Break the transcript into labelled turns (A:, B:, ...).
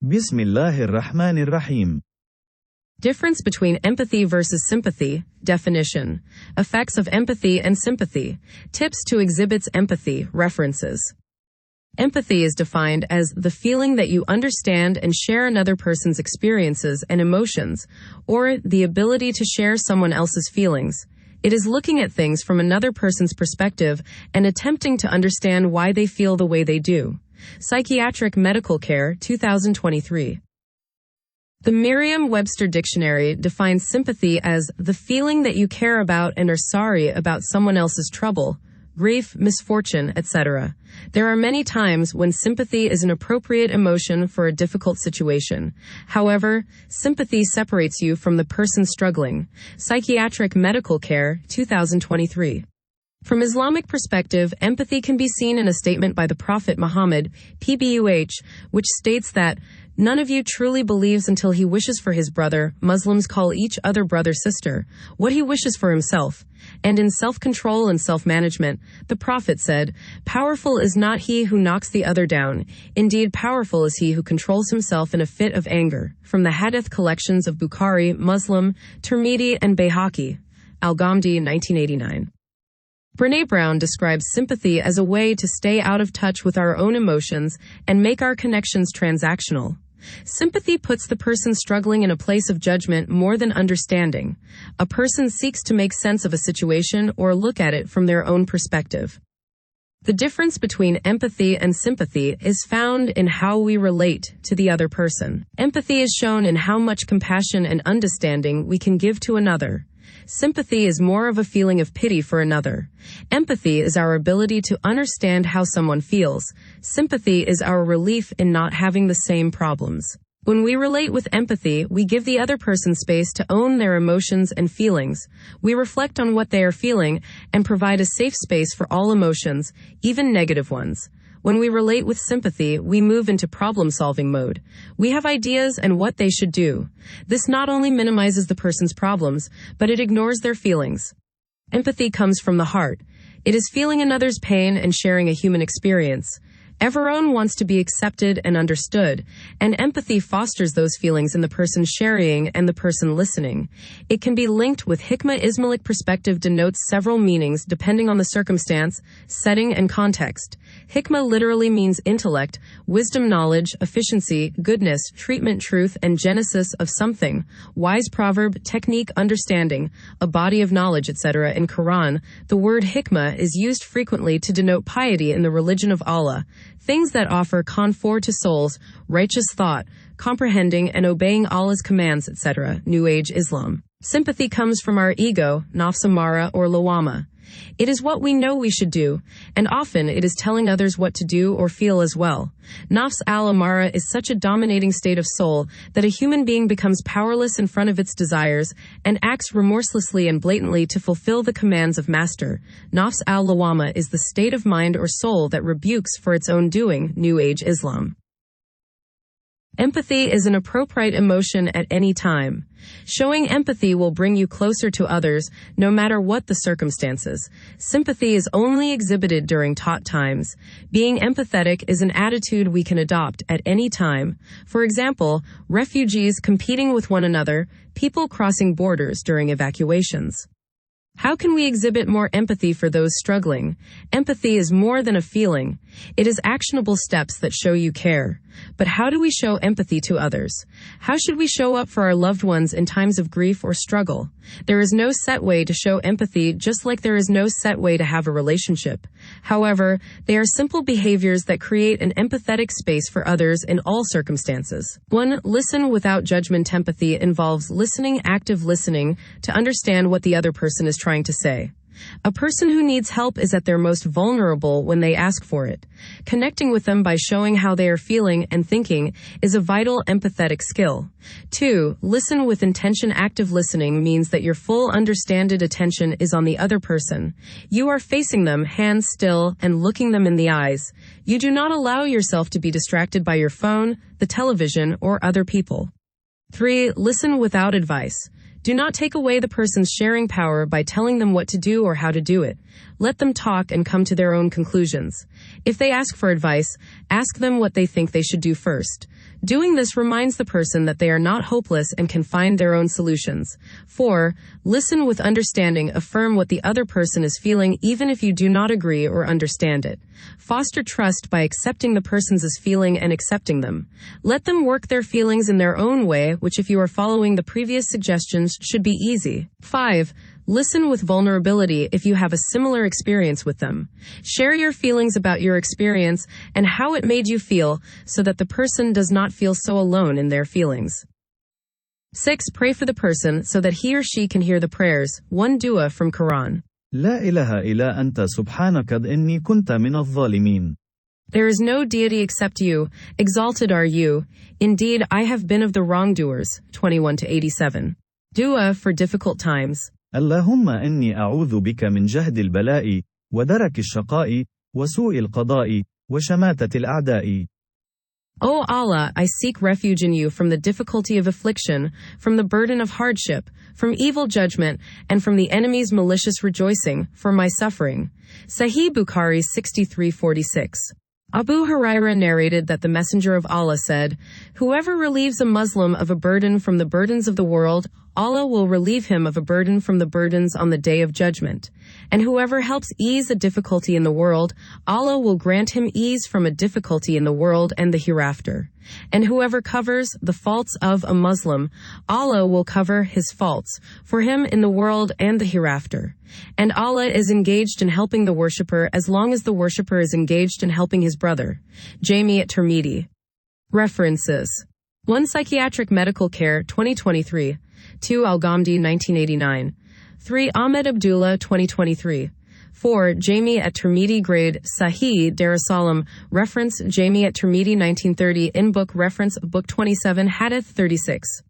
A: Bismillahir Rahmanir Rahim.
B: Difference between empathy versus sympathy. Definition. Effects of empathy and sympathy. Tips to exhibit empathy. References. Empathy is defined as the feeling that you understand and share another person's experiences and emotions, or the ability to share someone else's feelings. It is looking at things from another person's perspective and attempting to understand why they feel the way they do. Psychiatric Medical Care, 2023. The Merriam-Webster Dictionary defines sympathy as the feeling that you care about and are sorry about someone else's trouble, grief, misfortune, etc. There are many times when sympathy is an appropriate emotion for a difficult situation. However, sympathy separates you from the person struggling. Psychiatric Medical Care, 2023. From Islamic perspective, empathy can be seen in a statement by the Prophet Muhammad, PBUH, which states that none of you truly believes until he wishes for his brother. Muslims call each other brother-sister, what he wishes for himself. And in self-control and self-management, the Prophet said, powerful is not he who knocks the other down. Indeed, powerful is he who controls himself in a fit of anger. From the Hadith collections of Bukhari, Muslim, Tirmidhi, and Bayhaqi. Al-Ghamdi, 1989. Brené Brown describes sympathy as a way to stay out of touch with our own emotions and make our connections transactional. Sympathy puts the person struggling in a place of judgment more than understanding. A person seeks to make sense of a situation or look at it from their own perspective. The difference between empathy and sympathy is found in how we relate to the other person. Empathy is shown in how much compassion and understanding we can give to another. Sympathy is more of a feeling of pity for another. Empathy is our ability to understand how someone feels. Sympathy is our relief in not having the same problems. When we relate with empathy, we give the other person space to own their emotions and feelings. We reflect on what they are feeling and provide a safe space for all emotions, even negative ones. When we relate with sympathy, we move into problem-solving mode. We have ideas and what they should do. This not only minimizes the person's problems, but it ignores their feelings. Empathy comes from the heart. It is feeling another's pain and sharing a human experience. Everyone wants to be accepted and understood, and empathy fosters those feelings in the person sharing and the person listening. It can be linked with hikmah. Islamic perspective denotes several meanings depending on the circumstance, setting, and context. Hikmah literally means intellect, wisdom, knowledge, efficiency, goodness, treatment, truth, and genesis of something. Wise proverb, technique, understanding, a body of knowledge, etc. In Quran, the word hikmah is used frequently to denote piety in the religion of Allah. Things that offer comfort to souls, righteous thought, comprehending and obeying Allah's commands, etc. New Age Islam. Sympathy comes from our ego, nafs amara or lawama. It is what we know we should do, and often it is telling others what to do or feel as well. Nafs al-amara is such a dominating state of soul that a human being becomes powerless in front of its desires and acts remorselessly and blatantly to fulfill the commands of master. Nafs al-lawama is the state of mind or soul that rebukes for its own doing. New Age Islam. Empathy is an appropriate emotion at any time. Showing empathy will bring you closer to others, no matter what the circumstances. Sympathy is only exhibited during taut times. Being empathetic is an attitude we can adopt at any time. For example, refugees competing with one another, people crossing borders during evacuations. How can we exhibit more empathy for those struggling? Empathy is more than a feeling. It is actionable steps that show you care. But how do we show empathy to others? How should we show up for our loved ones in times of grief or struggle? There is no set way to show empathy, just like there is no set way to have a relationship. However, they are simple behaviors that create an empathetic space for others in all circumstances. 1. Listen without judgment. Empathy involves listening, active listening, to understand what the other person is trying to say. A person who needs help is at their most vulnerable when they ask for it. Connecting with them by showing how they are feeling and thinking is a vital empathetic skill. 2. Listen with intention. Active listening means that your full understanded attention is on the other person. You are facing them, hands still, and looking them in the eyes. You do not allow yourself to be distracted by your phone, the television, or other people. 3. Listen without advice. Do not take away the person's sharing power by telling them what to do or how to do it. Let them talk and come to their own conclusions. If they ask for advice, ask them what they think they should do first. Doing this reminds the person that they are not hopeless and can find their own solutions. 4. Listen with understanding. Affirm what the other person is feeling even if you do not agree or understand it. Foster trust by accepting the person's feeling and accepting them. Let them work their feelings in their own way, which if you are following the previous suggestions should be easy. 5. Listen with vulnerability if you have a similar experience with them. Share your feelings about your experience and how it made you feel so that the person does not feel so alone in their feelings. 6. Pray for the person so that he or she can hear the prayers. 1 Dua from Quran.
A: لا إله إلا أنت سبحانك إني كنت من الظالمين.
B: There is no deity except you. Exalted are you. Indeed, I have been of the wrongdoers. 21-87. Dua for difficult times.
A: اللهم إني أعوذ بك من جهد البلاء ودرك الشقاء وسوء القضاء وشماتة الأعداء.
B: O Allah, I seek refuge in you from the difficulty of affliction, from the burden of hardship, from evil judgment, and from the enemy's malicious rejoicing, for my suffering. Sahih Bukhari 6346. Abu Hurairah narrated that the Messenger of Allah said, "Whoever relieves a Muslim of a burden from the burdens of the world, Allah will relieve him of a burden from the burdens on the day of judgment. And whoever helps ease a difficulty in the world, Allah will grant him ease from a difficulty in the world and the hereafter. And whoever covers the faults of a Muslim, Allah will cover his faults for him in the world and the hereafter. And Allah is engaged in helping the worshipper as long as the worshipper is engaged in helping his brother." Jami at Tirmidhi. References. 1 Psychiatric Medical Care 2023. 2 Al-Ghamdi 1989. 3 Ahmed Abdullah 2023. 4 Jami at Tirmidhi Grade Sahih Darussalam. Reference Jami at Tirmidhi 1930 in book reference book 27 Hadith 36.